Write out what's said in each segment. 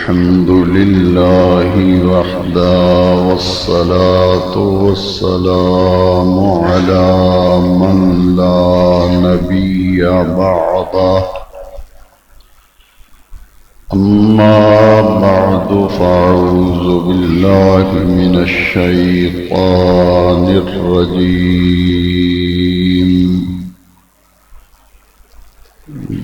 الحمد لله وحده والصلاة والسلام على من لا نبي بعده أما بعد فأعوذ بالله من الشيطان الرجيم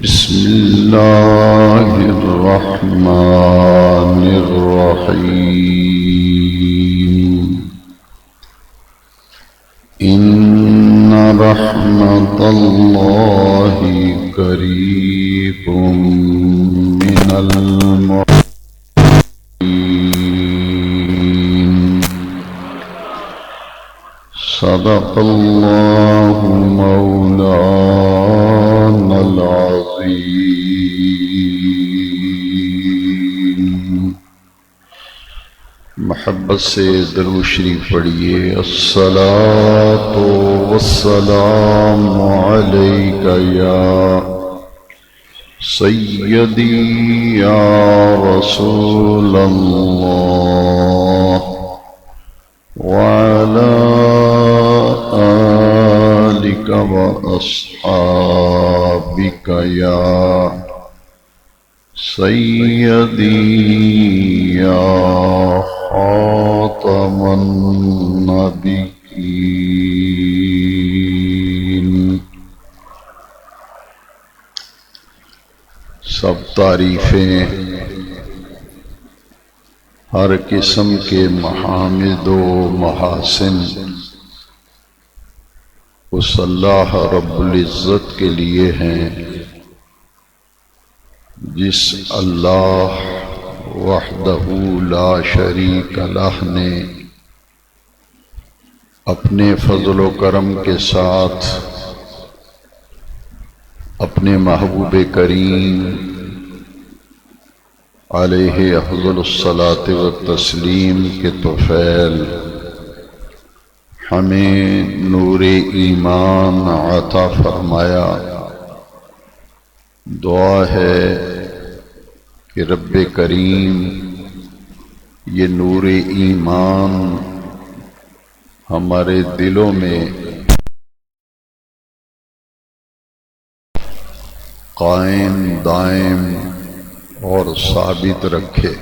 بسم الله الرحمن الرحيم إن رحمة الله قريب من المحسنين صدق الله مولانا العظيم. محبت سے درود شریف پڑھیے. الصلاۃ والسلام علیک یا سیدی یا رسول اللہ وعلی آلک واصحابک یا سیدی یا خاتم النبیین. سب تعریفیں ہر قسم کے محامد و محاسن اس اللہ رب العزت کے لیے ہیں جس اللہ وحدہ لا شریک لہ نے اپنے فضل و کرم کے ساتھ اپنے محبوب کریم علیہ افضل الصلاۃ والتسلیم کے طفیل ہمیں نور ایمان عطا فرمایا. دعا ہے کہ رب کریم یہ نور ایمان ہمارے دلوں میں قائم دائم اور ثابت رکھے.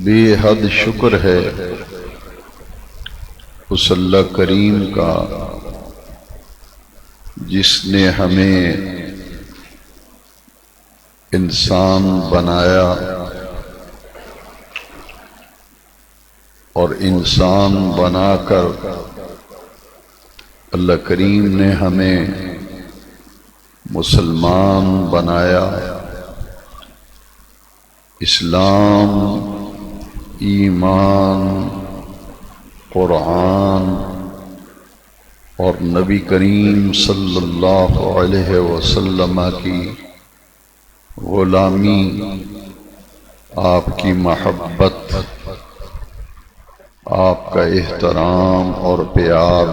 بے حد شکر ہے اس اللہ کریم کا جس نے ہمیں انسان بنایا اور انسان بنا کر اللہ کریم نے ہمیں مسلمان بنایا. اسلام، ایمان، قرآن اور نبی کریم صلی اللہ علیہ وسلم کی غلامی، آپ کی محبت، آپ کا احترام اور پیار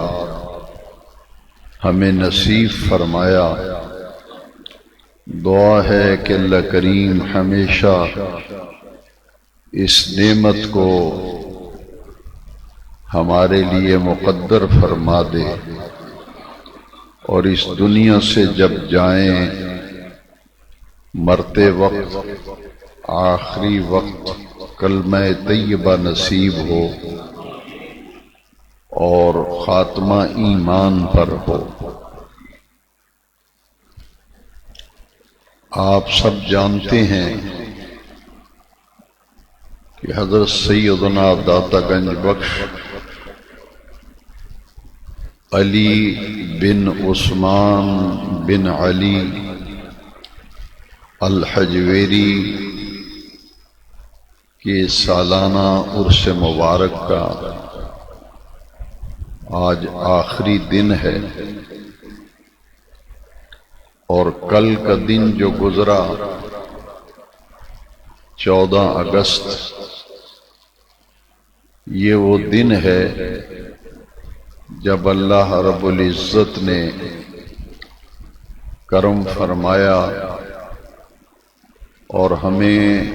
ہمیں نصیب فرمایا. دعا ہے کہ اللہ کریم ہمیشہ اس نعمت کو ہمارے لیے مقدر فرما دے اور اس دنیا سے جب جائیں مرتے وقت آخری وقت کلمہ طیبہ نصیب ہو اور خاتمہ ایمان پر ہو. آپ سب جانتے ہیں کہ حضرت سیدنا داتا گنج بخش علی بن عثمان بن علی الحجویری کے سالانہ عرس مبارک کا آج آخری دن ہے اور کل کا دن جو گزرا 14 اگست یہ وہ دن ہے جب اللہ رب العزت نے کرم فرمایا اور ہمیں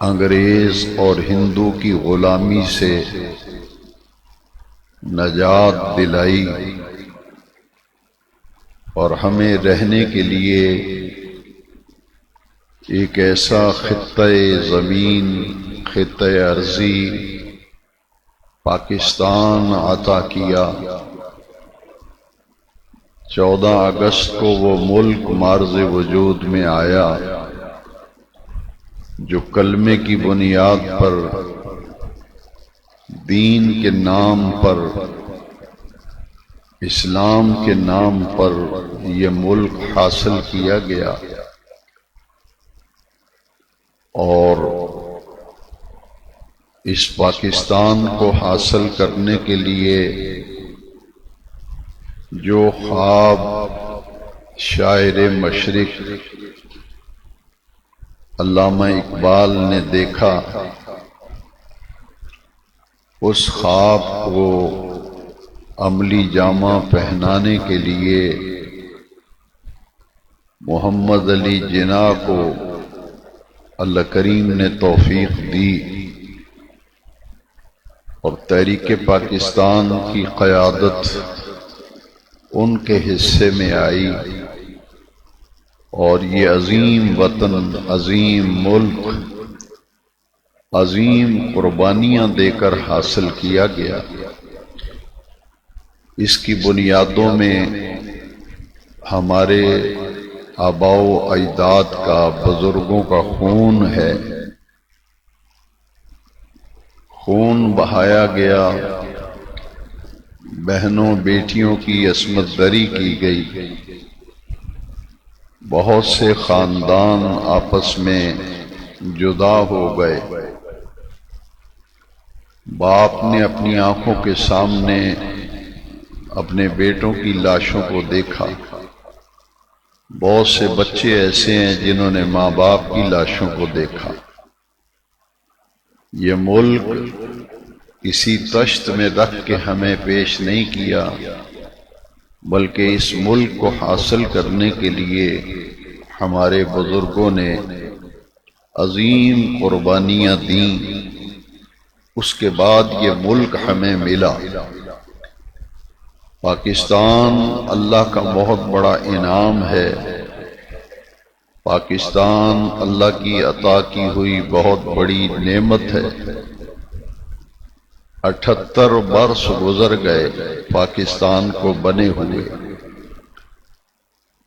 انگریز اور ہندو کی غلامی سے نجات دلائی اور ہمیں رہنے کے لیے ایک ایسا خطہ زمین، خطہ ارضی پاکستان عطا کیا۔ 14 اگست کو وہ ملک معرض وجود میں آیا جو کلمے کی بنیاد پر، دین کے نام پر، اسلام کے نام پر یہ ملک حاصل کیا گیا۔ اور اس پاکستان کو حاصل کرنے کے لیے جو خواب شاعر مشرق علامہ اقبال نے دیکھا، اس خواب کو عملی جامہ پہنانے کے لیے محمد علی جناح کو اللہ کریم نے توفیق دی اور تحریک پاکستان کی قیادت ان کے حصے میں آئی، اور یہ عظیم وطن، عظیم ملک، عظیم قربانیاں دے کر حاصل کیا گیا۔ اس کی بنیادوں میں ہمارے آباء و اجداد کا، بزرگوں کا خون ہے۔ خون بہایا گیا، بہنوں بیٹیوں کی عصمت دری کی گئی، بہت سے خاندان آپس میں جدا ہو گئے، باپ نے اپنی آنکھوں کے سامنے اپنے بیٹوں کی لاشوں کو دیکھا۔ بہت سے بچے ایسے ہیں جنہوں نے ماں باپ کی لاشوں کو دیکھا۔ یہ ملک کسی تشت میں رکھ کے ہمیں پیش نہیں کیا، بلکہ اس ملک کو حاصل کرنے کے لیے ہمارے بزرگوں نے عظیم قربانیاں دیں۔ اس کے بعد یہ ملک ہمیں ملا۔ پاکستان اللہ کا بہت بڑا انعام ہے، پاکستان اللہ کی عطا کی ہوئی بہت بڑی نعمت ہے۔ 78 برس گزر گئے پاکستان کو بنے ہوئے،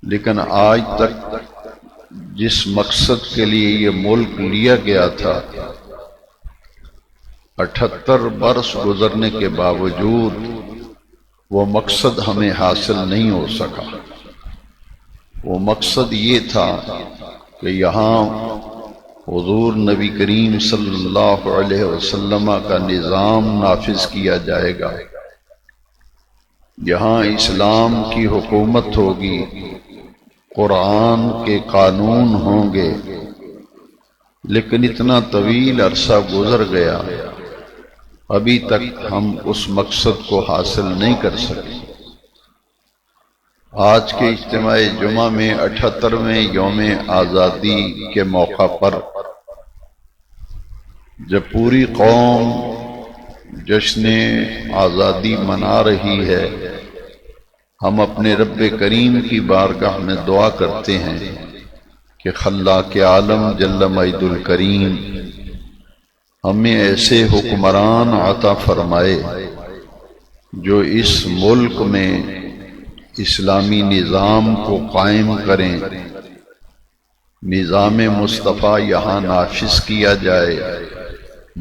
لیکن آج تک جس مقصد کے لیے یہ ملک لیا گیا تھا، 78 برس گزرنے کے باوجود وہ مقصد ہمیں حاصل نہیں ہو سکا۔ وہ مقصد یہ تھا کہ یہاں حضور نبی کریم صلی اللہ علیہ وسلم کا نظام نافذ کیا جائے گا، یہاں اسلام کی حکومت ہوگی، قرآن کے قانون ہوں گے۔ لیکن اتنا طویل عرصہ گزر گیا، ابھی تک ہم اس مقصد کو حاصل نہیں کر سکے۔ آج کے اجتماع جمعہ میں 78ویں یوم آزادی کے موقع پر جب پوری قوم جشن آزادی منا رہی ہے، ہم اپنے رب کریم کی بارگاہ میں دعا کرتے ہیں کہ خلاق عالم جل مجد الکریم ہمیں ایسے حکمران عطا فرمائے جو اس ملک میں اسلامی نظام کو قائم کریں، نظام مصطفیٰ یہاں نافذ کیا جائے،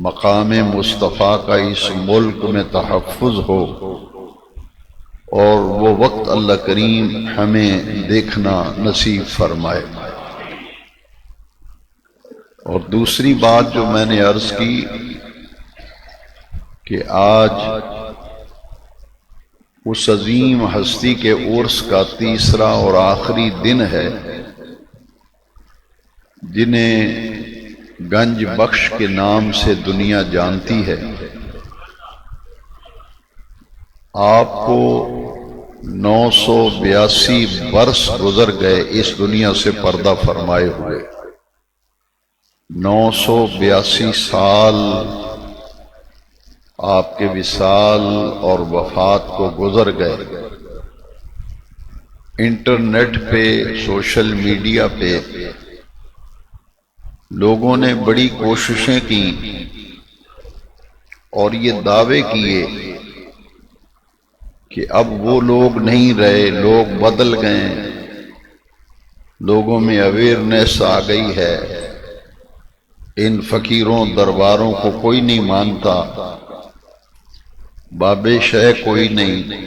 مقام مصطفیٰ کا اس ملک میں تحفظ ہو، اور وہ وقت اللہ کریم ہمیں دیکھنا نصیب فرمائے۔ اور دوسری بات جو میں نے عرض کی کہ آج اس عظیم ہستی کے عرس کا تیسرا اور آخری دن ہے، جنہیں گنج بخش کے نام سے دنیا جانتی ہے۔ آپ کو 982 برس گزر گئے اس دنیا سے پردہ فرمائے ہوئے۔ 982 سال آپ کے وصال اور وفات کو گزر گئے۔ انٹرنیٹ پہ، سوشل میڈیا پہ لوگوں نے بڑی کوششیں کی اور یہ دعوے کیے کہ اب وہ لوگ نہیں رہے، لوگ بدل گئے، لوگوں میں اویئرنیس آ گئی ہے، ان فقیروں درباروں کو کوئی نہیں مانتا، باب شہ کوئی نہیں۔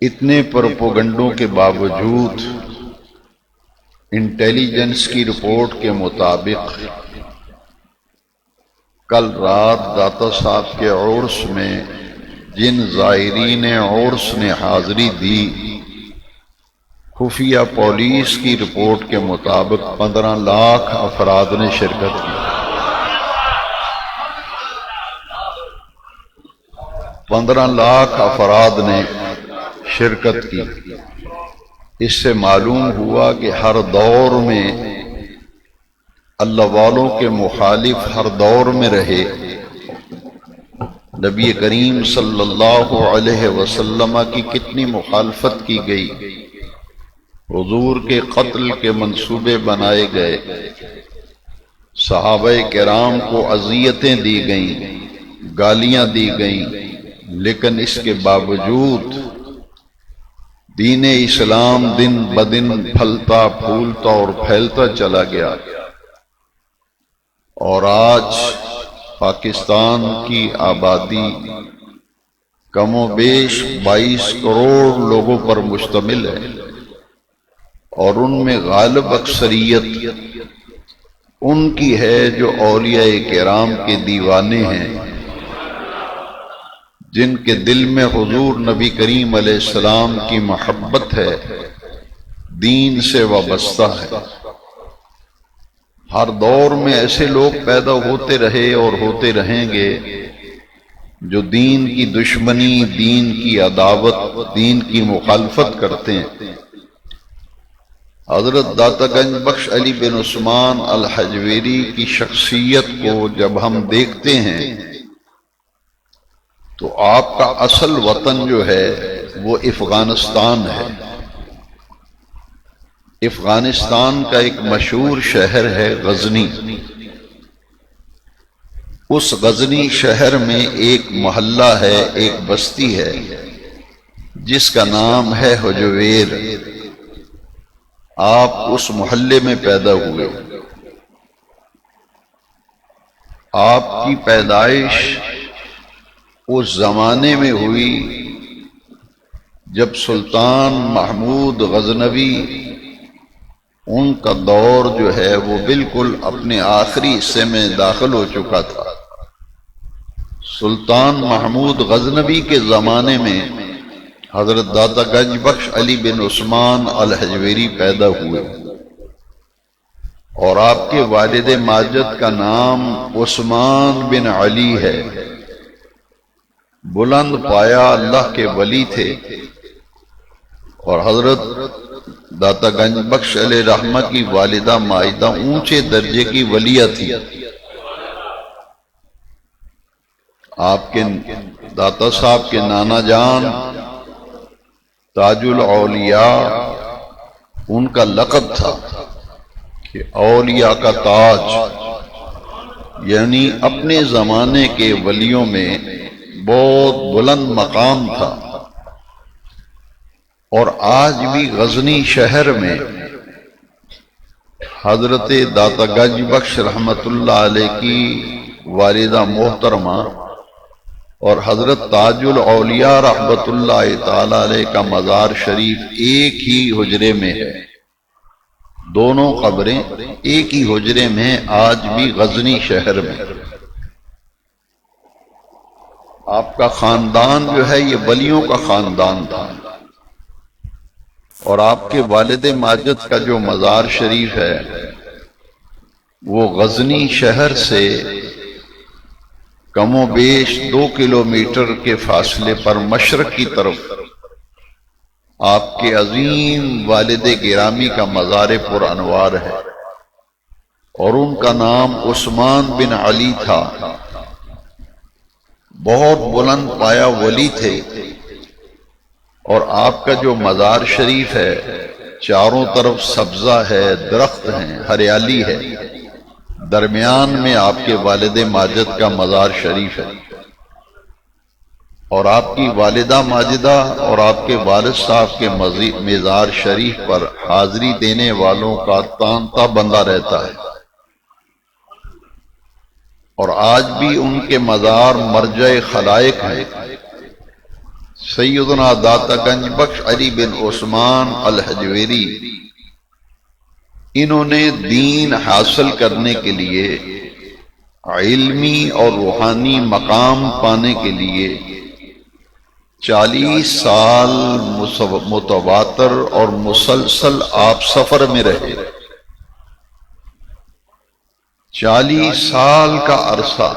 اتنے پروپیگنڈوں کے باوجود انٹیلیجنس کی رپورٹ کے مطابق کل رات داتا صاحب کے عرس میں جن زائرین عرس نے حاضری دی، خفیہ پولیس کی رپورٹ کے مطابق 15 لاکھ افراد نے شرکت کی۔ 15 لاکھ افراد نے شرکت کی۔ اس سے معلوم ہوا کہ ہر دور میں اللہ والوں کے مخالف ہر دور میں رہے۔ نبی کریم صلی اللہ علیہ وسلم کی کتنی مخالفت کی گئی، حضور کے قتل کے منصوبے بنائے گئے، صحابہ کرام کو اذیتیں دی گئیں، گالیاں دی گئیں، لیکن اس کے باوجود دین اسلام دن بدن پھلتا پھولتا اور پھیلتا چلا گیا، اور آج پاکستان کی آبادی کم و بیش 22 کروڑ لوگوں پر مشتمل ہے، اور ان میں غالب اکثریت ان کی ہے جو اولیاء کرام کے دیوانے ہیں، جن کے دل میں حضور نبی کریم علیہ السلام کی محبت ہے، دین سے وابستہ ہے۔ ہر دور میں ایسے لوگ پیدا ہوتے رہے اور ہوتے رہیں گے جو دین کی دشمنی، دین کی عداوت، دین کی مخالفت کرتے ہیں۔ حضرت داتا گنج بخش علی بن عثمان الحجویری کی شخصیت کو جب ہم دیکھتے ہیں تو آپ کا اصل وطن جو ہے وہ افغانستان ہے۔ افغانستان کا ایک مشہور شہر ہے غزنی۔ اس غزنی شہر میں ایک محلہ ہے، ایک بستی ہے جس کا نام ہے حجویر۔ آپ اس محلے میں پیدا ہوئے۔ آپ کی پیدائش اس زمانے میں ہوئی جب سلطان محمود غزنوی، ان کا دور جو ہے وہ بالکل اپنے آخری حصے میں داخل ہو چکا تھا۔ سلطان محمود غزنوی کے زمانے میں حضرت داتا گنج بخش علی بن عثمان الحجویری پیدا ہوئے، اور آپ کے والد ماجد کا نام عثمان بن علی ہے۔ بلند پایا اللہ کے ولی تھے، اور حضرت داتا گنج بخش علیہ رحمہ کی والدہ ماجدہ اونچے درجے کی ولیہ تھی۔ آپ کے داتا صاحب کے نانا جان تاج الاولیاء، ان کا لقب تھا کہ اولیاء کا تاج، یعنی اپنے زمانے کے ولیوں میں بہت بلند مقام تھا۔ اور آج بھی غزنی شہر میں حضرت داتا گنج بخش رحمت اللہ علیہ کی والدہ محترمہ اور حضرت تاج الاولیاء رحمت اللہ تعالی علیہ کا مزار شریف ایک ہی حجرے میں ہے۔ دونوں قبریں ایک ہی حجرے میں آج بھی غزنی شہر میں۔ آپ کا خاندان جو ہے یہ ولیوں کا خاندان تھا، اور آپ کے والد ماجد کا جو مزار شریف ہے وہ غزنی شہر سے کم و بیش 2 کلومیٹر کے فاصلے پر مشرق کی طرف آپ کے عظیم والد گرامی کا مزار پر انوار ہے۔ اور ان کا نام عثمان بن علی تھا۔ بہت بلند پایا ولی تھے، اور آپ کا جو مزار شریف ہے چاروں طرف سبزہ ہے، درخت ہیں، ہریالی ہے، درمیان میں آپ کے والد ماجد کا مزار شریف ہے، اور آپ کی والدہ ماجدہ اور آپ کے والد صاحب کے مزار شریف پر حاضری دینے والوں کا تانتا بندہ رہتا ہے، اور آج بھی ان کے مزار مرجع خلائق ہیں۔ سیدنا داتا گنج بخش علی بن عثمان الحجویری، انہوں نے دین حاصل کرنے کے لیے، علمی اور روحانی مقام پانے کے لیے 40 سال متواتر اور مسلسل آپ سفر میں رہے۔ 40 سال کا عرصہ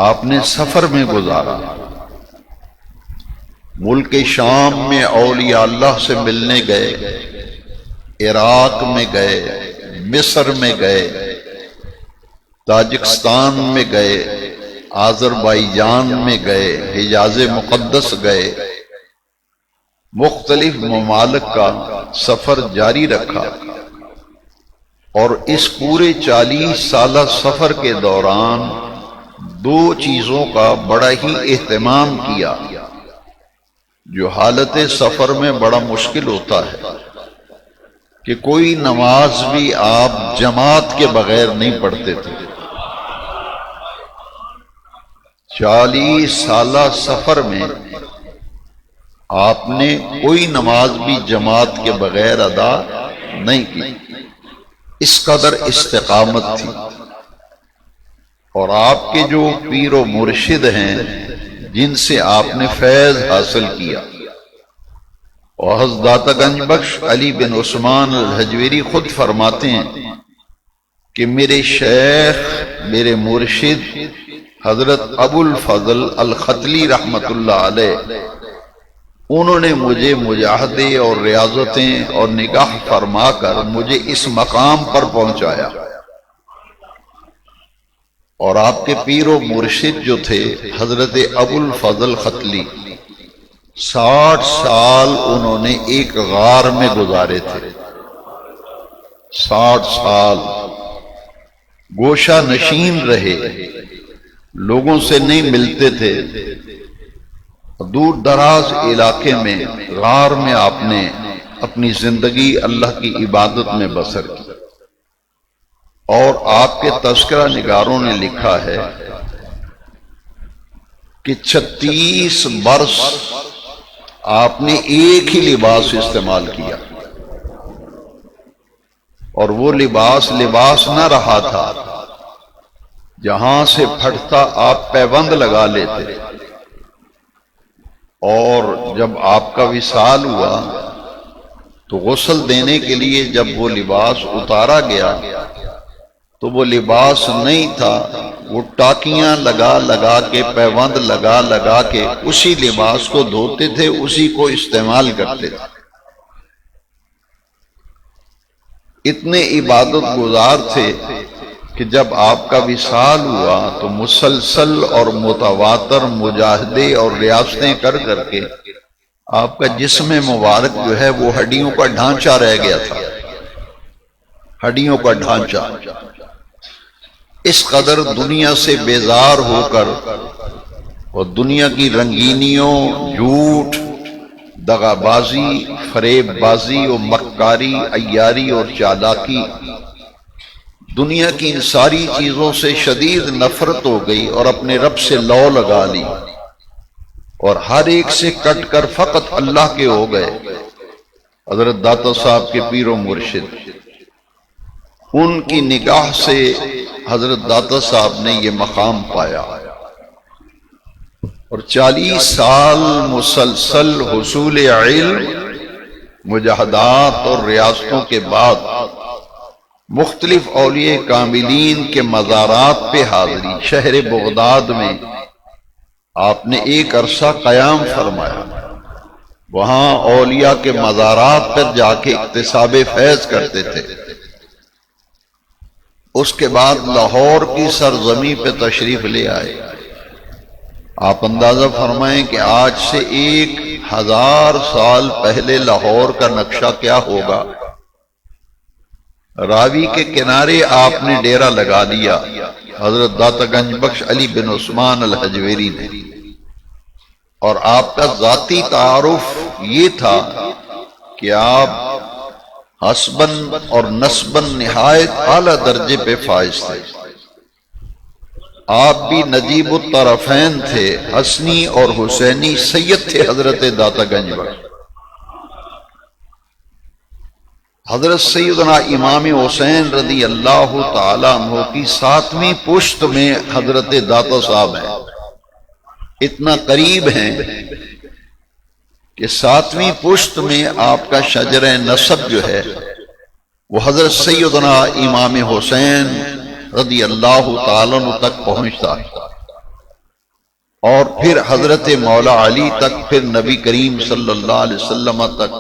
آپ نے سفر میں گزارا۔ ملک شام میں اولیاء اللہ سے ملنے گئے، عراق میں گئے، مصر میں گئے، تاجکستان میں گئے، آذربائیجان میں گئے، حجاز مقدس گئے، مختلف ممالک کا سفر جاری رکھا، اور اس پورے 40 سالہ سفر کے دوران 2 چیزوں کا بڑا ہی اہتمام کیا جو حالت سفر میں بڑا مشکل ہوتا ہے، کہ کوئی نماز بھی آپ جماعت کے بغیر نہیں پڑھتے تھے۔ 40 سالہ سفر میں آپ نے کوئی نماز بھی جماعت کے بغیر ادا نہیں کی، اس قدر استقامت تھی۔ اور آپ کے جو پیر و مرشد ہیں جن سے آپ نے فیض حاصل کیا، اور حضرت داتا گنج بخش علی بن عثمان الحجویری خود فرماتے ہیں کہ میرے شیخ، میرے مرشد حضرت ابو الفضل الختلی رحمت اللہ علیہ، انہوں نے مجھے مجاہدے اور ریاضتیں اور نگاہ فرما کر مجھے اس مقام پر پہنچایا۔ اور آپ کے پیر و مرشد جو تھے حضرت ابو الفضل ختلی، 60 سال انہوں نے ایک غار میں گزارے تھے۔ 60 سال گوشہ نشین رہے، لوگوں سے نہیں ملتے تھے، دور دراز علاقے میں غار میں آپ نے اپنی زندگی اللہ کی عبادت میں بسر کی۔ اور آپ کے تذکرہ نگاروں نے لکھا ہے کہ 36 برس آپ نے ایک ہی لباس استعمال کیا، اور وہ لباس نہ رہا تھا، جہاں سے پھٹتا آپ پیوند لگا لیتے، اور جب آپ کا وصال ہوا تو غسل دینے کے لیے جب وہ لباس اتارا گیا تو وہ لباس نہیں تھا، وہ ٹاکیاں لگا کے، پیوند لگا کے اسی لباس کو دھوتے تھے، اسی کو استعمال کرتے تھے۔ اتنے عبادت گزار تھے کہ جب آپ کا وصال ہوا تو مسلسل اور متواتر مجاہدے اور ریاستیں کر کے آپ کا جسم مبارک جو ہے وہ ہڈیوں کا ڈھانچہ رہ گیا تھا، ہڈیوں کا ڈھانچہ۔ اس قدر دنیا سے بیزار ہو کر اور دنیا کی رنگینیوں، جھوٹ، دغا بازی، فریب بازی اور مکاری، عیاری اور چالاکی، دنیا کی ان ساری چیزوں سے شدید نفرت ہو گئی، اور اپنے رب سے لو لگا لی، اور ہر ایک سے کٹ کر فقط اللہ کے ہو گئے۔ حضرت داتا صاحب کے پیر و مرشد، ان کی نگاہ سے حضرت داتا صاحب نے یہ مقام پایا، اور 40 سال مسلسل حصول علم، مجاہدات اور ریاستوں کے بعد مختلف اولیاء کاملین کے مزارات پہ حاضری۔ شہر بغداد میں آپ نے ایک عرصہ قیام فرمایا، وہاں اولیاء کے مزارات پر جا کے اکتساب فیض کرتے تھے۔ اس کے بعد لاہور کی سرزمین پہ تشریف لے آئے۔ آپ اندازہ فرمائیں کہ آج سے 1000 سال پہلے لاہور کا نقشہ کیا ہوگا۔ راوی کے کنارے آپ نے ڈیرا لگا دیا حضرت داتا گنج بخش علی بن عثمان الحجویری نے، اور آپ کا ذاتی تعارف یہ تھا کہ آپ حسباً اور نسباً نہایت اعلیٰ درجے پہ فائز تھے۔ آپ بھی نجیب الطرفین تھے، حسنی اور حسینی سید تھے حضرت داتا گنج بخش۔ حضرت سیدنا امام حسین رضی اللہ تعالیٰ عنہ کی 7ویں پشت میں حضرت داتا صاحب ہیں، اتنا قریب ہیں کہ 7ویں پشت میں آپ کا شجر نسب جو ہے وہ حضرت سیدنا امام حسین رضی اللہ تعالیٰ عنہ تک پہنچتا ہے، اور پھر حضرت مولا علی تک، پھر نبی کریم صلی اللہ علیہ وسلم تک۔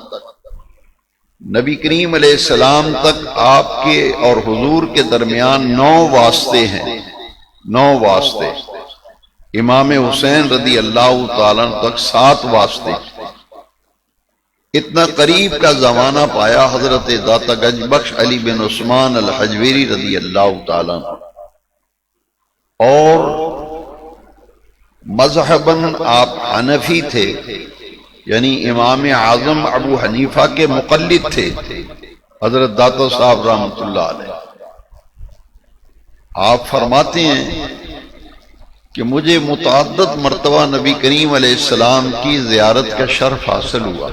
نبی کریم علیہ السلام تک آپ کے اور حضور کے درمیان 9 واسطے ہیں، 9 واسطے۔ امام حسین رضی اللہ تعالیٰ عنہ تک 7 واسطے۔ اتنا قریب کا زمانہ پایا حضرت داتا گنج بخش علی بن عثمان الحجویری رضی اللہ تعالیٰ عنہ، اور مذہباً آپ حنفی تھے، یعنی امام اعظم ابو حنیفہ کے مقلد تھے حضرت داتا صاحب رحمۃ اللہ علیہ۔ آپ فرماتے ہیں کہ مجھے متعدد مرتبہ نبی کریم علیہ السلام کی زیارت کا شرف حاصل ہوا،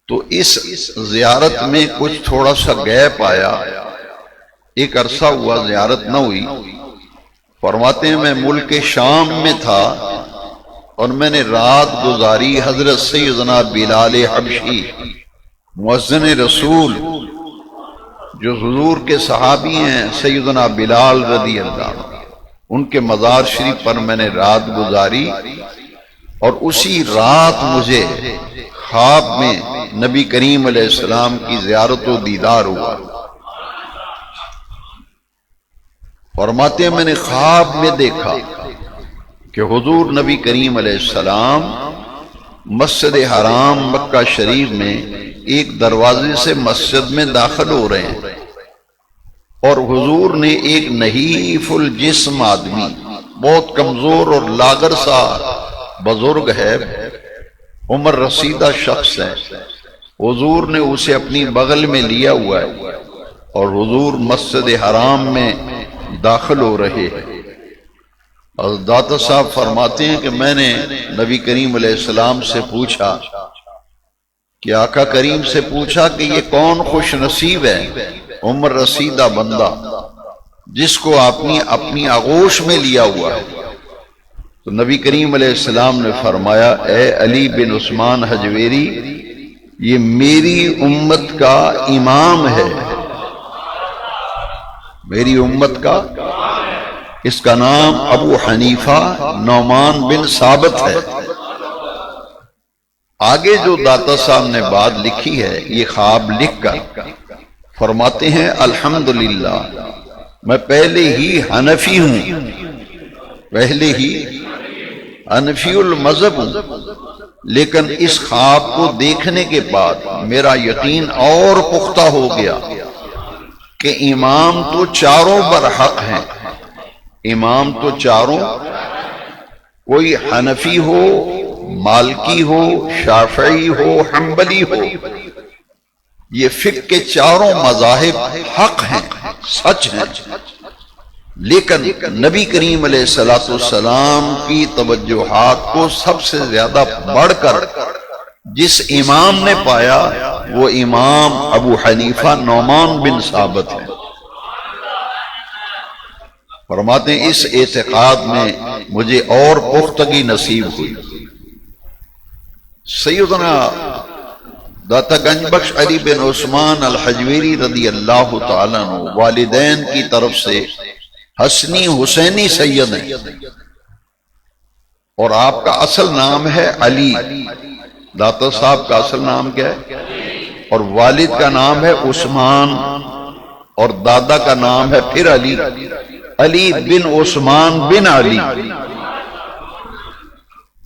تو اس زیارت میں کچھ تھوڑا سا گیپ آیا، ایک عرصہ ہوا زیارت نہ ہوئی۔ فرماتے ہیں میں ملک شام میں تھا اور میں نے رات گزاری حضرت سیدنا بلال حبشی مؤذن رسول جو حضور کے صحابی ہیں، سیدنا بلال رضی اللہ عنہ، ان کے مزار شریف پر میں نے رات گزاری، اور اسی رات مجھے خواب میں نبی کریم علیہ السلام کی زیارت و دیدار ہوا۔ فرماتے ہیں میں نے خواب میں دیکھا کہ حضور نبی کریم علیہ السلام مسجد حرام مکہ شریف میں ایک دروازے سے مسجد میں داخل ہو رہے ہیں، اور حضور نے ایک نحیف الجسم آدمی، بہت کمزور اور لاغر سا بزرگ ہے، عمر رسیدہ شخص ہے، حضور نے اسے اپنی بغل میں لیا ہوا ہے، اور حضور مسجد حرام میں داخل ہو رہے ہیں۔ اور داتا صاحب فرماتے ہیں کہ میں نے نبی کریم علیہ السلام سے پوچھا، کہ آقا کریم سے پوچھا کہ یہ کون خوش نصیب ہے عمر رسیدہ بندہ جس کو آپ نے اپنی آغوش میں لیا ہوا ہے؟ تو نبی کریم علیہ السلام نے فرمایا، اے علی بن عثمان حجویری، یہ میری امت کا امام ہے، میری امت کا، اس کا نام ابو حنیفہ نعمان بن ثابت ہے۔ آگے جو داتا صاحب نے بات لکھی ہے، یہ خواب لکھ کر فرماتے ہیں الحمدللہ میں پہلے ہی حنفی ہوں، پہلے ہی حنفی المذہب ہوں، لیکن اس خواب کو دیکھنے کے بعد میرا یقین اور پختہ ہو گیا کہ امام تو چاروں برحق ہیں، امام تو چاروں، کوئی حنفی ہو، مالکی ہو، شافعی ہو، حنبلی ہو، یہ فقہ کے چاروں مذاہب حق ہیں، سچ ہیں، لیکن نبی کریم علیہ السلام کی توجہات کو سب سے زیادہ بڑھ کر جس امام نے پایا وہ امام ابو حنیفہ نعمان بن ثابت ہے۔ فرماتے ہیں اس اعتقاد میں مجھے اور پختگی نصیب ہوئی۔ سیدنا داتا گنج بخش علی بن عثمان الحجویری رضی اللہ تعالیٰ عنہ والدین کی طرف سے حسنی حسینی سید ہیں، اور آپ کا اصل نام ہے علی، داتا صاحب کا اصل نام کیا ہے، اور والد کا نام ہے عثمان اور دادا کا نام ہے پھر علی، علی بن عثمان بن علی،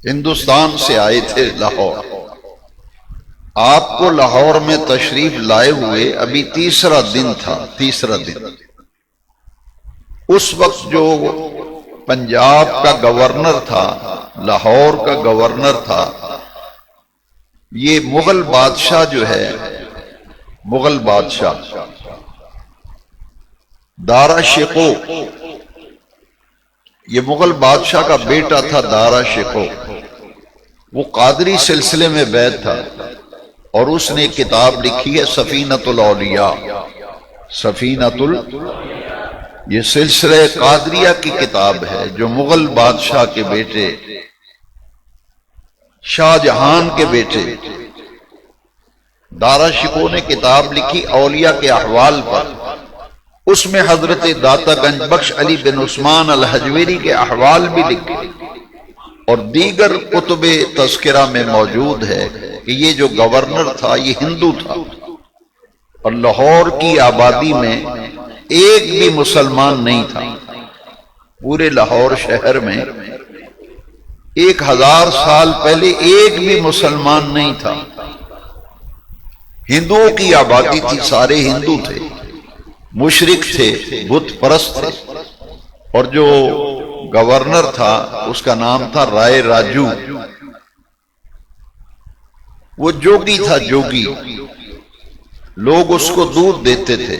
ہندوستان سے آئے تھے لاہور۔ آپ کو لاہور میں تشریف لائے ہوئے ابھی تیسرا دن تھا، تیسرا دن۔ اس وقت جو پنجاب کا گورنر تھا، لاہور کا گورنر تھا، یہ مغل بادشاہ جو ہے، مغل بادشاہ دارا شکو، یہ مغل بادشاہ کا بیٹا تھا دارا شکو۔ وہ قادری سلسلے میں بیعت تھا اور اس نے کتاب لکھی ہے سفینۃ الاولیاء، سفینۃ یہ سلسلہ قادریہ کی کتاب ہے، جو مغل بادشاہ کے بیٹے شاہ جہان کے بیٹے دارا شکو نے کتاب لکھی اولیاء کے احوال پر۔ اس میں حضرت داتا گنج بخش علی بن عثمان الحجویری کے احوال بھی لکھے، اور دیگر کتب تذکرہ میں موجود ہے کہ یہ جو گورنر تھا یہ ہندو تھا، اور لاہور کی آبادی میں ایک بھی مسلمان نہیں تھا۔ پورے لاہور شہر میں 1000 سال پہلے ایک بھی مسلمان نہیں تھا، ہندوؤں کی آبادی تھی، سارے ہندو تھے، مشرک تھے، بت پرست تھے۔ اور جو گورنر تھا اس کا نام تھا رائے راجو، وہ جوگی تھا، جوگی۔ لوگ اس کو دودھ دیتے تھے،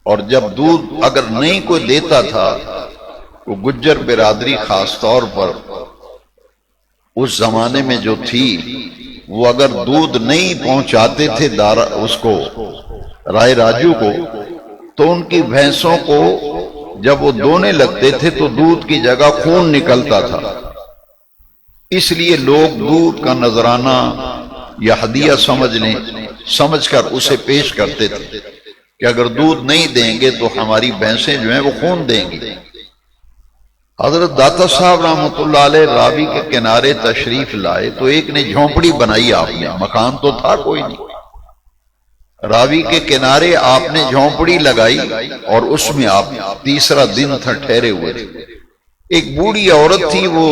اور جب دودھ اگر نہیں کوئی دیتا تھا، وہ گجر برادری خاص طور پر اس زمانے میں جو تھی، وہ اگر دودھ نہیں پہنچاتے تھے اس کو رائے راجو کو، تو ان کی بھینسوں کو جب وہ دونے لگتے تھے تو دودھ کی جگہ خون نکلتا تھا۔ اس لیے لوگ دودھ کا نذرانہ یا ہدیہ سمجھ کر اسے پیش کرتے تھے کہ اگر دودھ نہیں دیں گے تو ہماری بھینسیں جو ہیں وہ خون دیں گی۔ حضرت داتا صاحب رحمۃ اللہ علیہ راوی کے کنارے تشریف لائے تو ایک نے جھونپڑی بنائی، آپ نے، مکان تو تھا کوئی نہیں، راوی کے کنارے آپ نے جھونپڑی لگائی، اور اس میں آپ تیسرا دن تھا، ٹھہرے ہوئے تھے۔ ایک بوڑھی عورت تھی، وہ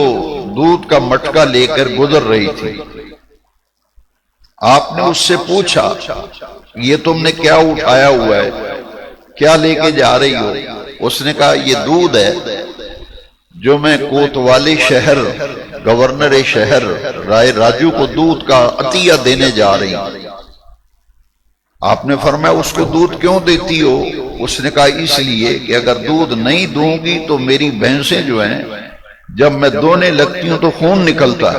دودھ کا مٹکا لے کر گزر رہی تھی۔ آپ نے اس سے پوچھا یہ تم نے کیا اٹھایا ہوا ہے، کیا لے کے جا رہی ہو؟ اس نے کہا یہ دودھ ہے جو میں کوتوالی شہر گورنر شہر رائے راجو کو دودھ کا عطیہ دینے جا رہی ہوں۔ آپ نے فرمایا اس کو دودھ کیوں دیتی ہو؟ اس نے کہا اس لیے کہ اگر دودھ نہیں دوں گی تو میری بھینسیں جو ہیں جب میں دونے لگتی ہوں تو خون نکلتا ہے۔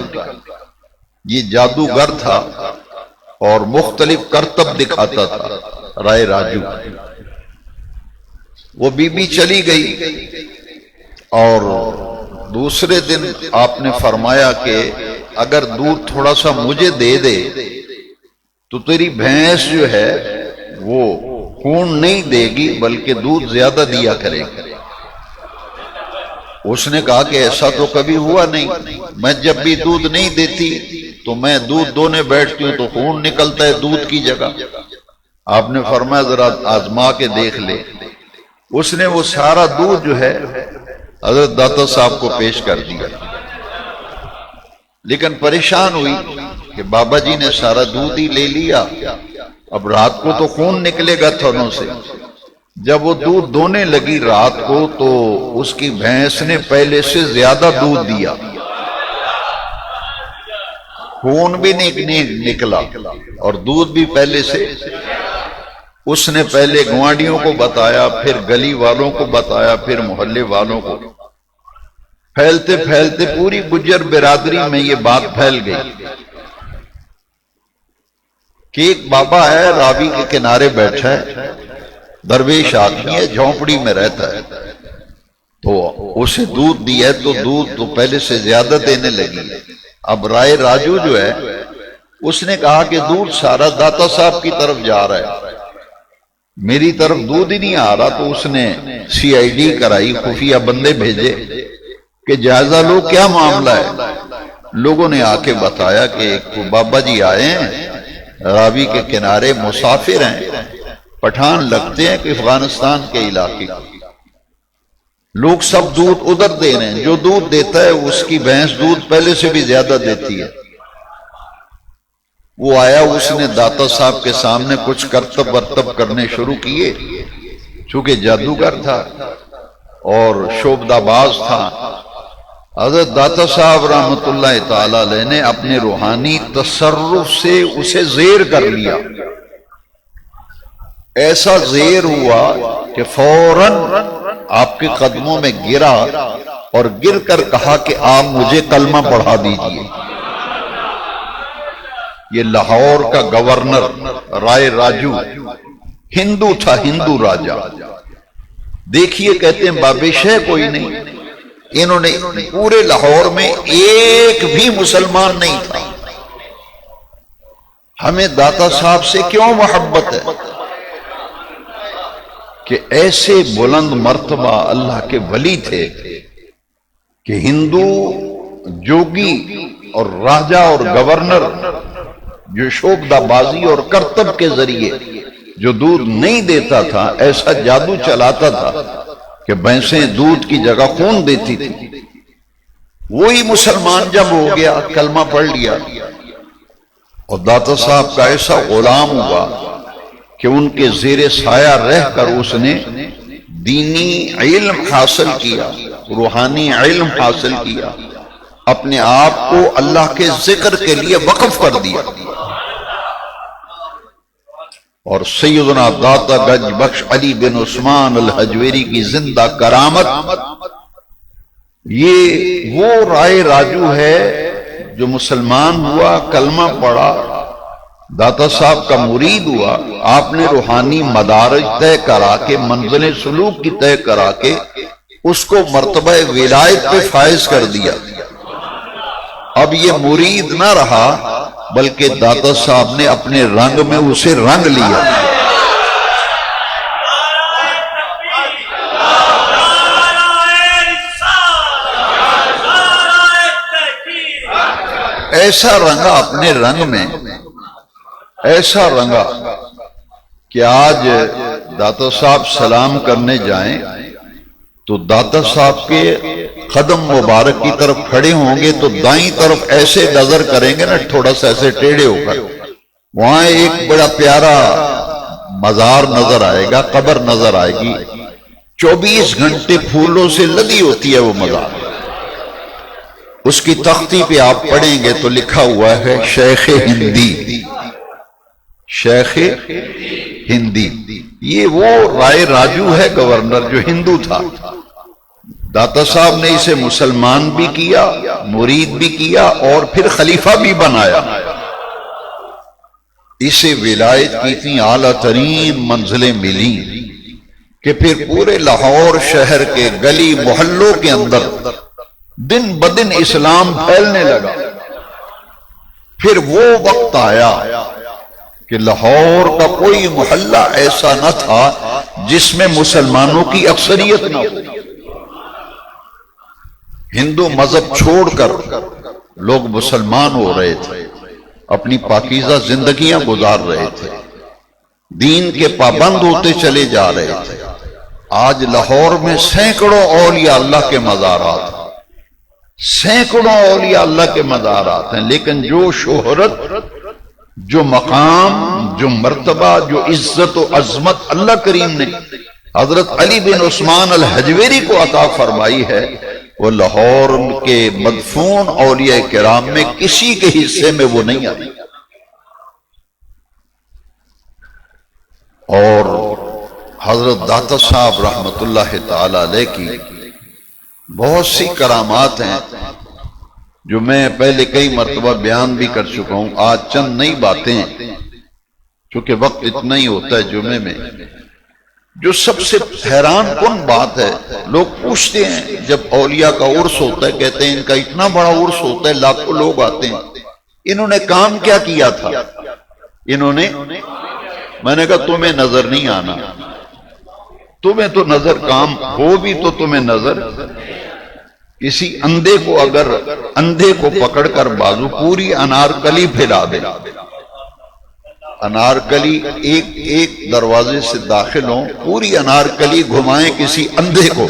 یہ جادوگر تھا اور مختلف کرتب دکھاتا تھا رائے راجو۔ وہ بی بی چلی گئی، اور دوسرے دن آپ نے فرمایا کہ اگر دودھ تھوڑا سا مجھے دے دے تو تیری بھینس جو ہے وہ خون نہیں دے گی بلکہ دودھ زیادہ دیا کرے گی۔ اس نے کہا کہ ایسا تو کبھی ہوا نہیں، میں جب بھی دودھ نہیں دیتی تو میں دودھ دونے بیٹھتی ہوں تو خون نکلتا ہے دودھ کی جگہ۔ آپ نے فرمایا ذرا آزما کے دیکھ لے۔ اس نے وہ سارا دودھ جو ہے حضرت داتا صاحب کو پیش کر دیا، لیکن پریشان ہوئی کہ بابا جی نے سارا دودھ ہی لے لیا، اب رات کو تو خون نکلے گا تھنوں سے۔ جب وہ دودھ دونے لگی رات کو تو اس کی بھینس نے پہلے سے زیادہ دودھ دیا، خون بھی نہیں نکلا اور دودھ بھی پہلے سے۔ اس نے پہلے گوانڈیوں کو بتایا، پھر گلی والوں کو بتایا، پھر محلے والوں کو۔ پھیلتے پھیلتے پوری گجر برادری میں یہ بات پھیل گئی کہ ایک بابا ہے راوی کے کنارے بیٹھا ہے، درویش آدمی ہے، جھونپڑی میں رہتا ہے، تو اسے دودھ دیا ہے تو دودھ تو پہلے سے زیادہ دینے لگی۔ اب رائے راجو جو ہے اس نے کہا کہ دودھ سارا داتا صاحب کی طرف جا رہا ہے، میری طرف دودھ ہی نہیں آ رہا۔ تو اس نے CID کرائی، خفیہ بندے بھیجے کہ جائزہ لو کیا معاملہ ہے۔ لوگوں نے آ کے بتایا کہ ایک بابا جی آئے ہیں راوی کے کنارے، مسافر ہیں، پٹھان لگتے ہیں کہ افغانستان کے علاقے لوگ سب دودھ ادھر دے رہے ہیں، جو دودھ دیتا ہے اس کی بھینس دودھ پہلے سے بھی زیادہ دیتی ہے۔ وہ آیا، اس نے داتا صاحب کے سامنے کچھ کرتب ورتب کرنے شروع کیے، چونکہ جادوگر تھا اور شعبدہ باز تھا۔ حضرت داتا صاحب رحمت اللہ تعالی علیہ نے اپنے روحانی تصرف سے اسے زیر کر لیا، ایسا زیر ہوا کہ فوراً آپ کے قدموں میں گرا اور گر کر کہا کہ آپ مجھے کلمہ پڑھا دیجئے۔ یہ لاہور کا گورنر رائے راجو ہندو تھا، ہندو راجا۔ دیکھیے کہتے ہیں بابش ہے کوئی نہیں، انہوں نے پورے لاہور میں ایک بھی مسلمان نہیں تھا۔ ہمیں داتا صاحب سے کیوں محبت ہے کہ ایسے بلند مرتبہ اللہ کے ولی تھے کہ ہندو جوگی اور راجا اور گورنر جو شعبدہ بازی اور کرتب کے ذریعے جو دودھ نہیں دیتا تھا، ایسا جادو چلاتا تھا کہ بھینسیں دودھ کی جگہ خون دیتی تھی، وہی مسلمان جب ہو گیا، کلمہ پڑھ لیا، اور داتا صاحب کا ایسا غلام ہوا کہ ان کے زیر سایہ رہ کر اس نے دینی علم حاصل کیا، روحانی علم حاصل کیا، اپنے آپ کو اللہ کے ذکر کے لیے وقف کر دیا۔ اور سیدنا داتا گنج بخش علی بن عثمان الحجویری کی زندہ کرامت، یہ وہ رائے راجو ہے جو مسلمان ہوا، کلمہ پڑھا، داتا صاحب کا مرید ہوا، آپ نے روحانی مدارج طے کرا کے، منزل سلوک کی طے کرا کے اس کو مرتبہ ولایت پہ فائز کر دیا۔ اب یہ مرید نہ رہا بلکہ داتا صاحب نے اپنے رنگ میں اسے رنگ لیا۔ ایسا رنگا اپنے رنگ میں، ایسا رنگا کہ آج داتا صاحب سلام کرنے جائیں تو داتا صاحب کے قدم مبارک کی طرف کھڑے ہوں گے تو دائیں طرف ایسے نظر کریں گے نا، تھوڑا سا ایسے ٹیڑھے ہو کر، وہاں ایک بڑا پیارا مزار نظر آئے گا، قبر نظر آئے گی، 24 گھنٹے پھولوں سے لدی ہوتی ہے وہ مزار۔ اس کی تختی پہ آپ پڑھیں گے تو لکھا ہوا ہے شیخ ہندی، شیخ ہندی۔ یہ وہ رائے راجو ہے گورنر جو ہندو تھا۔ داتا صاحب نے اسے مسلمان بھی کیا، مرید بھی کیا، اور پھر خلیفہ بھی بنایا۔ اسے ولایت کی اتنی اعلیٰ ترین منزلیں ملی کہ پھر پورے لاہور شہر کے گلی محلوں کے اندر دن بدن اسلام پھیلنے لگا۔ پھر وہ وقت آیا کہ لاہور کا کوئی محلہ ایسا نہ تھا جس میں مسلمانوں کی اکثریت نہ ہو۔ ہندو مذہب چھوڑ کر لوگ مسلمان ہو رہے تھے، اپنی پاکیزہ زندگیاں گزار رہے تھے، دین کے پابند ہوتے چلے جا رہے تھے۔ آج لاہور میں سینکڑوں اولیاء اللہ کے مزارات ہیں، سینکڑوں اولیاء اللہ کے مزارات ہیں، لیکن جو شہرت، جو مقام، جو مرتبہ، جو عزت و عظمت اللہ کریم نے حضرت علی بن عثمان الحجویری کو عطا فرمائی ہے، وہ لاہور کے مدفون اولیاء کرام میں کسی کے حصے میں وہ نہیں آتی۔ اور حضرت داتا صاحب رحمت اللہ تعالی علیہ کی بہت سی کرامات ہیں جو میں پہلے کئی مرتبہ بیان بھی کر چکا ہوں۔ آج چند نئی باتیں، چونکہ وقت اتنا ہی ہوتا ہے جمعے میں۔ جو سب سے حیران کن بات ہے، لوگ پوچھتے ہیں جب اولیاء کا عرس ہوتا ہے، کہتے ہیں ان کا اتنا بڑا عرس ہوتا ہے، لاکھوں لوگ آتے ہیں، انہوں نے کام کیا کیا تھا؟ انہوں نے، میں نے کہا تمہیں نظر نہیں آنا، تمہیں تو نظر، کام ہو بھی تو تمہیں نظر۔ کسی اندھے کو اگر اندھے کو پکڑ کر بازو پوری انارکلی پھیلا دے، انارکلی ایک دروازے سے داخل ہوں، پوری انارکلی گھمائیں کسی اندھے کو،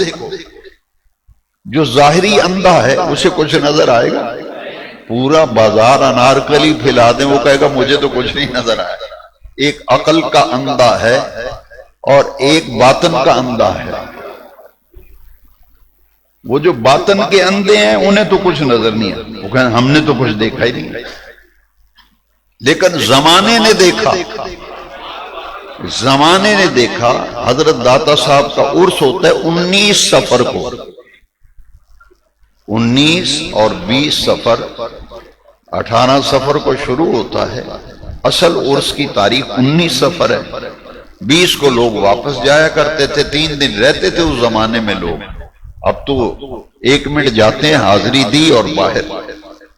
جو ظاہری اندھا ہے اسے کچھ نظر آئے گا؟ پورا بازار انارکلی پھیلا دیں، وہ کہے گا مجھے تو کچھ نہیں نظر آیا۔ ایک عقل کا اندھا ہے اور ایک باطن کا اندھا ہے۔ وہ جو باطن کے اندھے ہیں انہیں تو کچھ نظر نہیں آتا، وہ کہیں ہم نے تو کچھ دیکھا ہی نہیں، لیکن زمانے نے دیکھا، زمانے نے دیکھا۔ حضرت داتا صاحب کا عرس ہوتا ہے 19 صفر کو، 19 اور 20 صفر، 18 صفر کو شروع ہوتا ہے۔ اصل عرس کی تاریخ 19 صفر ہے۔ 20 کو لوگ واپس جایا کرتے تھے، 3 دن رہتے تھے اس زمانے میں لوگ، اب تو 1 منٹ جاتے ہیں، حاضری دی اور باہر۔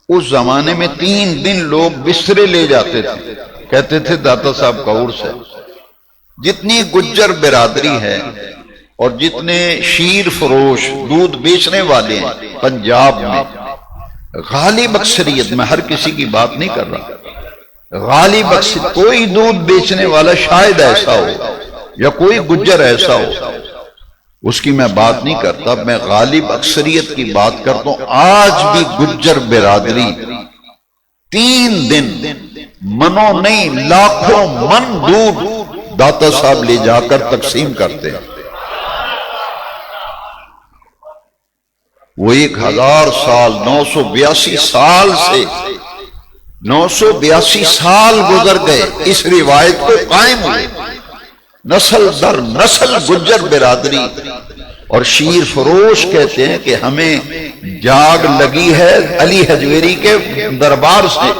اس زمانے میں 3 دن لوگ بسترے لے جاتے تھے، کہتے تھے داتا صاحب کا عرس ہے۔ جتنی گجر برادری ہے اور جتنے شیر فروش دودھ بیچنے والے ہیں پنجاب میں، غالب اکثریت میں، ہر کسی کی بات نہیں کر رہا، غالب اکثریت، کوئی دودھ بیچنے والا شاید ایسا ہو یا کوئی گجر ایسا ہو، اس کی میں بات نہیں کرتا، میں غالب اکثریت کی بات کرتا ہوں۔ آج بھی گجر برادری 3 دن منوں نہیں لاکھوں من دودھ داتا صاحب لے جا کر تقسیم کرتے ہیں۔ وہ 1000 سال، 982 سال سے 982 سال گزر گئے، اس روایت کو قائم ہوئے، نسل در نسل گجر برادری اور شیر فروش کہتے ہیں کہ ہمیں جاگ لگی ہے علی حجویری کے دربار سے۔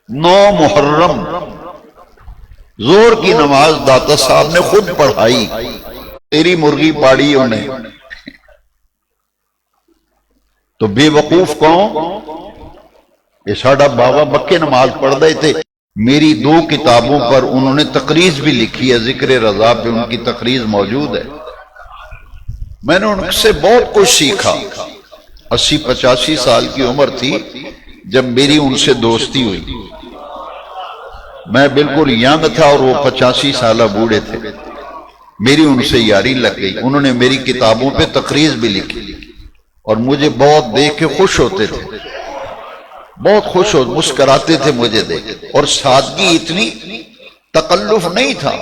9 محرم ظہر کی نماز داتا صاحب نے خود پڑھائی، تیری مرغی پاڑی انہیں تو بے وقوف کون؟ یہ ساڑھا بابا بکے نماز پڑھ رہے تھے۔ میری 2 کتابوں پر انہوں نے تقریض بھی لکھی ہے، ذکر رضا پہ ان کی تقریض موجود ہے۔ میں نے ان سے بہت کچھ سیکھا۔ 80-85 سال کی عمر تھی جب میری ان سے دوستی ہوئی، میں بالکل ینگ تھا اور وہ 85 سالہ بوڑھے تھے، میری ان سے یاری لگ گئی۔ انہوں نے میری کتابوں پہ تقریض بھی لکھی اور مجھے بہت دیکھ کے خوش ہوتے تھے، بہت خوش ہو، مسکراتے تھے مجھے دیکھ، اور سادگی اتنی، تکلف نہیں تھا،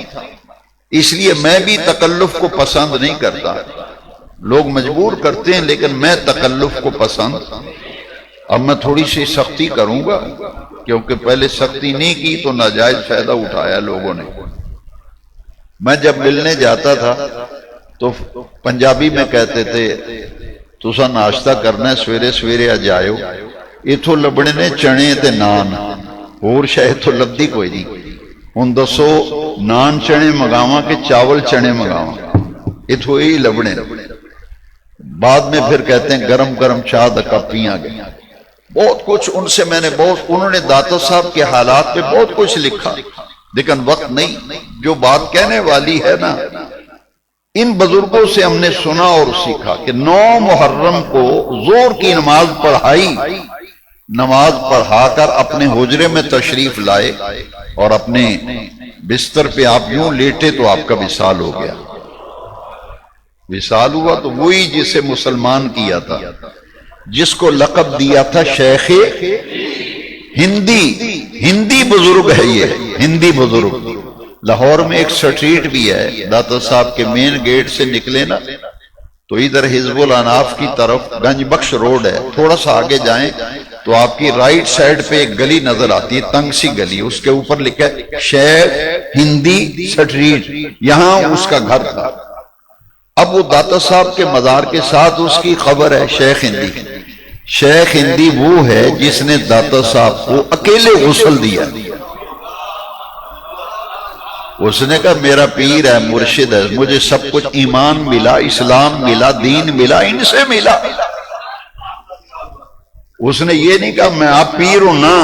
اس لیے میں بھی تکلف کو پسند نہیں کرتا۔ لوگ مجبور کرتے ہیں لیکن میں تکلف کو پسند۔ اب میں تھوڑی سی سختی کروں گا کیونکہ پہلے سختی نہیں کی تو ناجائز فائدہ اٹھایا لوگوں نے۔ میں جب ملنے جاتا تھا تو پنجابی میں کہتے تھے تسا ناشتہ کرنا ہے سویرے سویرے آ جائیو، اتھو لبنے نے چنے تے نان، اور شاید تو لبدی کوئی نہیں، ہن دسو نان چنے منگاواں کہ چاول چنے منگاواں؟ اتھو ہی لبنے۔ بعد میں پھر کہتے ہیں گرم گرم چاہ دا کپ پیاں گے۔ بہت کچھ ان سے میں نے انہوں نے داتا صاحب کے حالات پہ بہت کچھ لکھا، لیکن وقت نہیں۔ جو بات کہنے والی ہے نا، ان بزرگوں سے ہم نے سنا اور سیکھا کہ 9 محرم کو ظہر کی نماز پڑھائی، نماز پڑھا کر اپنے حجرے میں تشریف لائے اور اپنے بستر پہ آپ یوں لیٹے تو آپ کا وصال ہو گیا۔ وصال ہوا تو وہی جسے مسلمان کیا تھا، جس کو لقب دیا تھا شیخ ہندی بزرگ ہے، یہ ہندی بزرگ۔ لاہور میں ایک سٹریٹ بھی ہے، داتا صاحب کے مین گیٹ سے نکلے نا تو ادھر حزب الاناف کی طرف گنج بخش روڈ ہے، تھوڑا سا آگے جائیں تو آپ کی رائٹ سائڈ پہ ایک گلی نظر آتی ہے، تنگ سی گلی، اس کے اوپر لکھا ہے شیخ ہندی سٹریٹ، یہاں اس کا گھر تھا۔ اب وہ داتا صاحب کے مزار کے ساتھ اس کی خبر ہے شیخ ہندی۔ شیخ ہندی وہ ہے جس نے داتا صاحب کو اکیلے غسل دیا۔ اس نے کہا میرا پیر ہے، مرشد ہے، مجھے سب کچھ ایمان ملا، اسلام ملا، دین ملا، ان سے ملا۔ اس نے یہ نہیں کہا میں آپ پیر ہوں نا،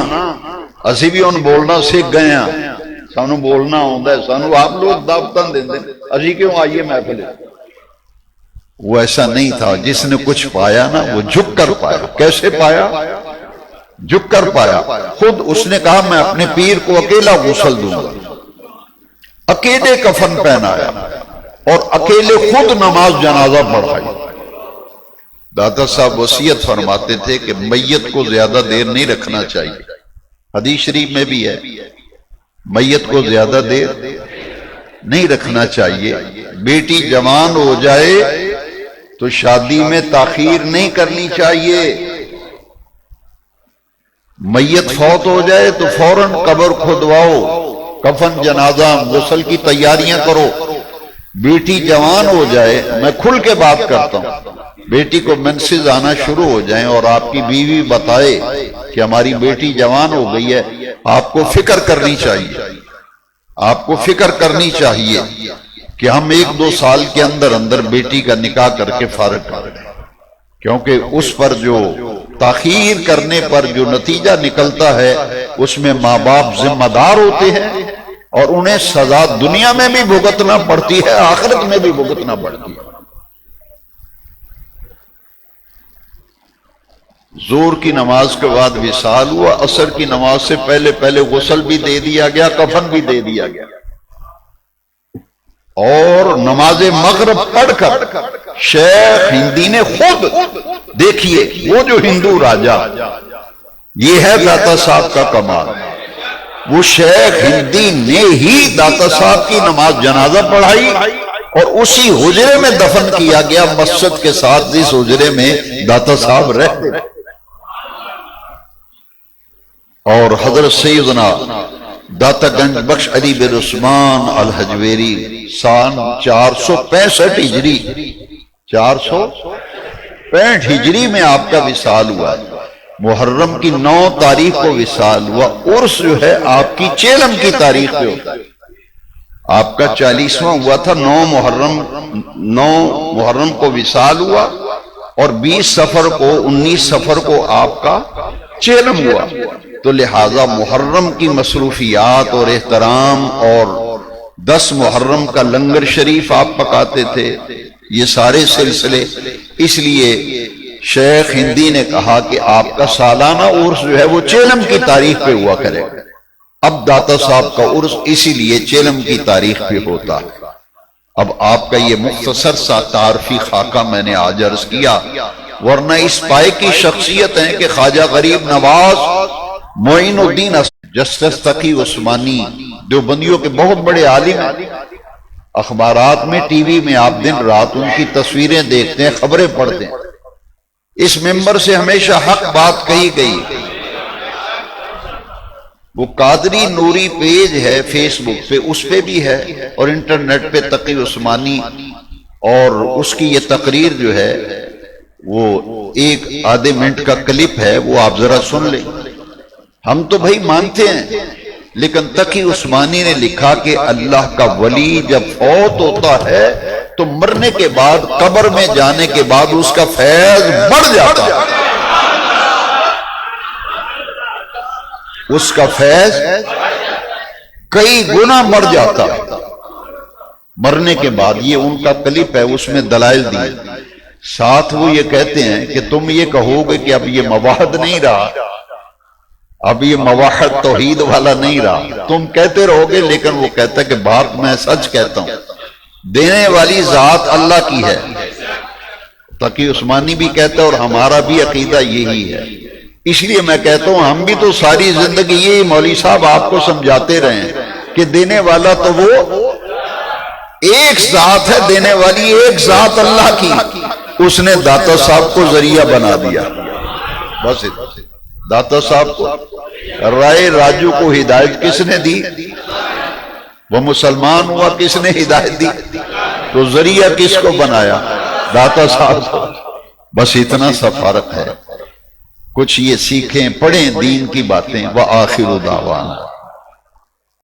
اسی بھی ان بولنا سیکھ گئے ہیں، سانو بولنا ہوتا ہے، سانو آپ لوگ دعوتاں دیں دیں، اسی کیوں آئیے محفل۔ وہ ایسا نہیں تھا، جس نے کچھ پایا نا وہ جھک کر پایا۔ کیسے پایا؟ جھک کر پایا، خود اس نے کہا میں اپنے پیر کو اکیلا غسل دوں گا، اکیلے کفن پہنایا اور اکیلے خود نماز جنازہ پڑھائی۔ داتا صاحب وصیت فرماتے تھے کہ میت کو زیادہ دیر نہیں رکھنا چاہیے، حدیث شریف میں بھی ہے میت کو زیادہ دیر نہیں رکھنا چاہیے، بیٹی جوان ہو جائے تو شادی میں تاخیر نہیں کرنی چاہیے، میت فوت ہو جائے تو فوراً قبر کھودواؤ، کفن جنازہ غسل کی تیاریاں کرو۔ بیٹی جوان ہو جائے، میں کھل کے بات کرتا ہوں، بیٹی کو منسز آنا شروع ہو جائیں اور آپ کی بیوی بتائے کہ ہماری بیٹی جوان ہو گئی ہے، آپ کو فکر کرنی چاہیے، آپ کو فکر کرنی چاہیے کہ ہم 1-2 سال کے اندر اندر بیٹی کا نکاح کر کے فارغ کر دیں، کیونکہ اس پر جو تاخیر کرنے پر جو نتیجہ نکلتا ہے اس میں ماں باپ ذمہ دار ہوتے ہیں اور انہیں سزا دنیا میں بھی بھگتنا پڑتی ہے، آخرت میں بھی بھگتنا پڑتی ہے۔ زور کی نماز کے بعد وصال ہوا، عصر کی نماز سے پہلے پہلے غسل بھی دے دیا گیا، کفن بھی دے دیا گیا، اور نماز مغرب پڑھ کر شیخ ہندی نے خود، دیکھیے وہ جو ہندو راجا، یہ ہے داتا صاحب کا کمال، وہ شیخ ہندی نے ہی داتا صاحب کی نماز جنازہ پڑھائی اور اسی حجرے میں دفن کیا گیا مسجد کے ساتھ، جس حجرے میں داتا صاحب رہتے تھے۔ اور حضرت سیدنا داتا گنج بخش علی بن عثمان الحجویری سال 465 ہجری 465 ہجری میں آپ کا وصال ہوا، محرم کی 9 تاریخ کو وصال ہوا، عرس جو ہے آپ کی چیلم کی تاریخ پہ ہوتا ہے، آپ کا 40واں ہوا تھا، 9 محرم کو وصال ہوا اور 20 صفر کو 19 صفر کو آپ کا چیلم ہوا، تو لہذا محرم کی مصروفیات اور احترام اور 10 محرم کا لنگر شریف آپ پکاتے تھے، یہ سارے سلسلے، اس لیے شیخ ہندی نے کہا کہ آپ کا سالانہ عرس جو ہے وہ چیلم کی تاریخ پہ ہوا کرے، اب داتا صاحب کا عرس اسی لیے چیلم کی تاریخ پہ ہوتا ہے۔ اب آپ کا یہ مختصر سا تعارفی خاکہ میں نے آج عرض کیا، ورنہ اس پائے کی شخصیت ہے کہ خواجہ غریب نواز معین الدین جسٹس تقی عثمانی دیوبندیوں کے بہت بڑے عالم ہیں، اخبارات میں ٹی وی میں آپ دن رات ان کی تصویریں دیکھتے ہیں، خبریں پڑھتے ہیں، اس ممبر سے ہمیشہ حق بات کہی گئی۔ وہ قادری نوری پیج ہے فیس بک پہ، اس پہ بھی ہے، اور انٹرنیٹ پہ تقی عثمانی، اور اس کی یہ تقریر جو ہے وہ 1 منٹ کا کلپ ہے، وہ آپ ذرا سن لیں۔ ہم تو بھائی مانتے ہیں، لیکن تقی عثمانی نے لکھا کہ اللہ کا ولی جب فوت ہوتا ہے تو مرنے کے بعد، قبر میں جانے کے بعد اس کا فیض بڑھ جاتا ہے، اس کا فیض کئی گنا بڑھ جاتا ہے مرنے کے بعد۔ یہ ان کا کلپ ہے، اس میں دلائل دی، ساتھ وہ یہ کہتے ہیں کہ تم یہ کہو گے کہ اب یہ مواحد نہیں رہا، اب یہ مواحد توحید والا نہیں رہا، تم کہتے رہو گے، لیکن وہ کہتا ہے کہ بات میں سچ کہتا ہوں، دینے والی ذات اللہ کی ہے۔ تقی عثمانی بھی کہتا ہے اور ہمارا بھی عقیدہ یہی ہے، اس لیے میں کہتا ہوں ہم بھی تو ساری زندگی یہ مولوی صاحب آپ کو سمجھاتے رہے ہیں کہ دینے والا تو وہ ایک ذات ہے، دینے والی ایک ذات اللہ کی، اس نے داتا صاحب کو ذریعہ بنا دیا، بس داتا صاحب کو، رائے راجو کو ہدایت کس نے دی؟ وہ مسلمان ہوا، کس نے ہدایت دی؟ تو ذریعہ کس کو بنایا؟ داتا صاحب کو۔ بس اتنا سا فرق ہے، کچھ یہ سیکھیں، پڑھیں دین کی باتیں۔ وآخر دعوانا